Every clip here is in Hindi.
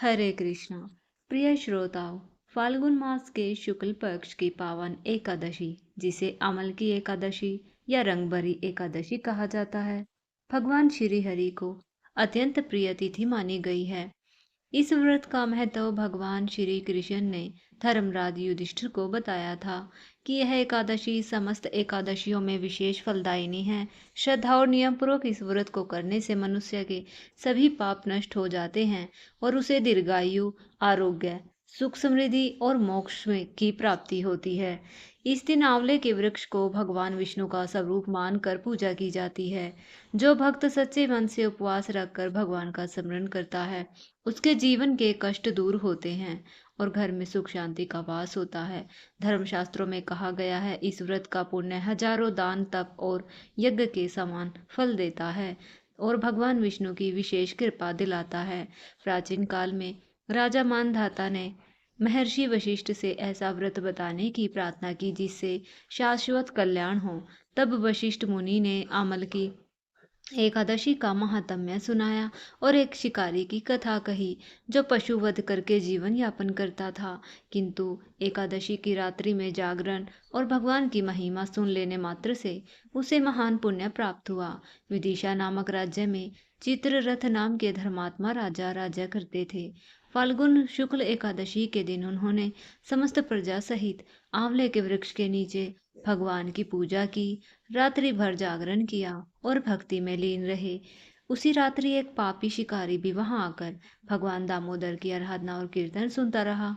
हरे कृष्णा। प्रिय श्रोताओं, फाल्गुन मास के शुक्ल पक्ष की पावन एकादशी, जिसे अमल की एकादशी या रंगभरी एकादशी कहा जाता है, भगवान श्री हरि को अत्यंत प्रिय तिथि मानी गई है। इस व्रत का महत्व भगवान श्री कृष्ण ने धर्मराज युधिष्ठिर को बताया था कि यह एकादशी समस्त एकादशियों में विशेष फलदायिनी है। श्रद्धा और नियम पूर्वक इस व्रत को करने से मनुष्य के सभी पाप नष्ट हो जाते हैं और उसे दीर्घायु, आरोग्य, सुख, समृद्धि और मोक्ष की प्राप्ति होती है। इस दिन आंवले के वृक्ष को भगवान विष्णु का स्वरूप मानकर पूजा की जाती है। जो भक्त सच्चे मन से उपवास रखकर भगवान का स्मरण करता है, उसके जीवन के कष्ट दूर होते हैं और घर में सुख शांति का वास होता है। धर्मशास्त्रों में कहा गया है, इस व्रत का पुण्य हजारों दान, तप और यज्ञ के समान फल देता है और भगवान विष्णु की विशेष कृपा दिलाता है। प्राचीन काल में राजा मानधाता ने महर्षि वशिष्ठ से ऐसा व्रत बताने की प्रार्थना की जिससे शाश्वत कल्याण हो। तब वशिष्ठ मुनि ने अमल की एकादशी का महात्म्य सुनाया और एक शिकारी की कथा कही जो पशु वध करके जीवन यापन करता था, किंतु एकादशी की रात्रि में जागरण और भगवान की महिमा सुन लेने मात्र से उसे महान पुण्य प्राप्त हुआ। विदिशा नामक राज्य में चित्ररथ नाम के धर्मात्मा राजा राज्य करते थे। फाल्गुन शुक्ल एकादशी के दिन उन्होंने समस्त प्रजा सहित आंवले के वृक्ष के नीचे भगवान की पूजा की, रात्रि भर जागरण किया और भक्ति में लीन रहे। उसी रात्रि एक पापी शिकारी भी वहां आकर भगवान दामोदर की आराधना और कीर्तन सुनता रहा।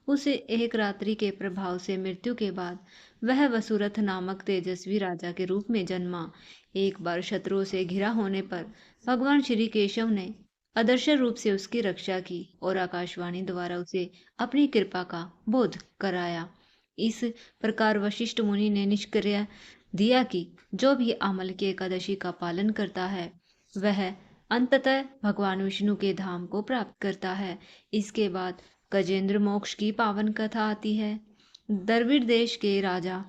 उसे एक रात्रि के प्रभाव से मृत्यु के बाद वह वसुरथ नामक तेजस्वी राजा के रूप में जन्मा। एक बार शत्रुओं से घिरा होने पर भगवान श्री केशव ने अदृश्य रूप से उसकी रक्षा की और आकाशवाणी द्वारा उसे अपनी कृपा का बोध कराया। इस प्रकार वशिष्ठ मुनि ने निष्कर्ष दिया कि जो भी अमल की एकादशी का पालन करता है वह अंततः भगवान विष्णु के धाम को प्राप्त करता है। इसके बाद गजेंद्र मोक्ष की पावन कथा आती है। द्रविड़ देश के राजा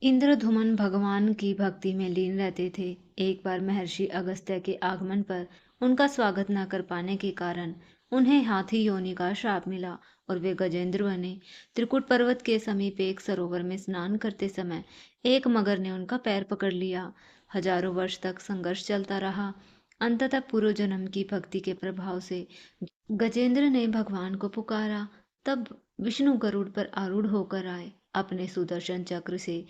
इंद्रधुमन भगवान की भक्ति में लीन रहते थे। एक बार महर्षि अगस्त्य के आगमन पर उनका स्वागत न कर पाने के कारण उन्हें हाथी योनि का श्राप मिला और वे गजेंद्र बने। त्रिकुट पर्वत के समीप एक सरोवर में स्नान करते समय एक मगर ने उनका पैर पकड़ लिया। हजारों वर्ष तक संघर्ष चलता रहा। अंततः पूर्व जन्म की भक्ति के प्रभाव से गजेंद्र ने भगवान को पुकारा। तब विष्णु गरुड़ पर आरूढ़ होकर आए, अपने सुदर्शन चक्र से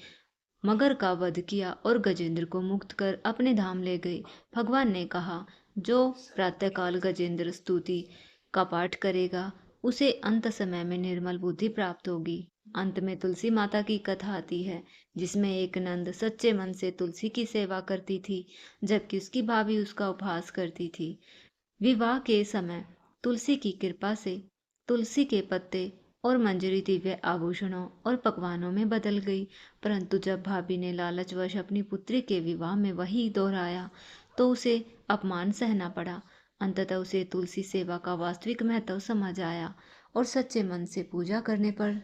मगर का वध किया और गजेंद्र को मुक्त कर अपने धाम ले गए। भगवान ने कहा, जो प्रातःकाल गजेंद्र स्तुति का पाठ करेगा उसे अंत समय में निर्मल बुद्धि प्राप्त होगी। अंत में तुलसी माता की कथा आती है, जिसमें एक नंद सच्चे मन से तुलसी की सेवा करती थी, जबकि उसकी भाभी उसका उपहास करती थी। विवाह के समय तुलसी की कृपा से तुलसी के पत्ते और मंजरी दिव्य आभूषणों और पकवानों में बदल गई, परंतु जब भाभी ने लालचवश अपनी पुत्री के विवाह में वही दोहराया तो उसे अपमान सहना पड़ा। अंततः उसे तुलसी सेवा का वास्तविक महत्व समझ आया और सच्चे मन से पूजा करने पर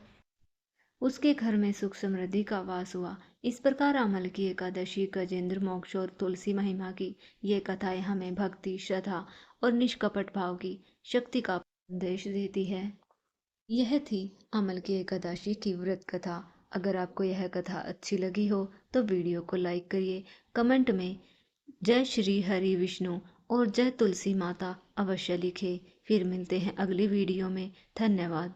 उसके घर में सुख समृद्धि का वास हुआ। इस प्रकार अमल की एकादशी, गजेंद्र मोक्ष और तुलसी महिमा की ये कथाएं हमें भक्ति, श्रद्धा और निष्कपट भाव की शक्ति का संदेश देती है। यह थी अमल की एकादशी की व्रत कथा। अगर आपको यह कथा अच्छी लगी हो तो वीडियो को लाइक करिए, कमेंट में जय श्री हरि विष्णु और जय तुलसी माता अवश्य लिखें। फिर मिलते हैं अगली वीडियो में। धन्यवाद।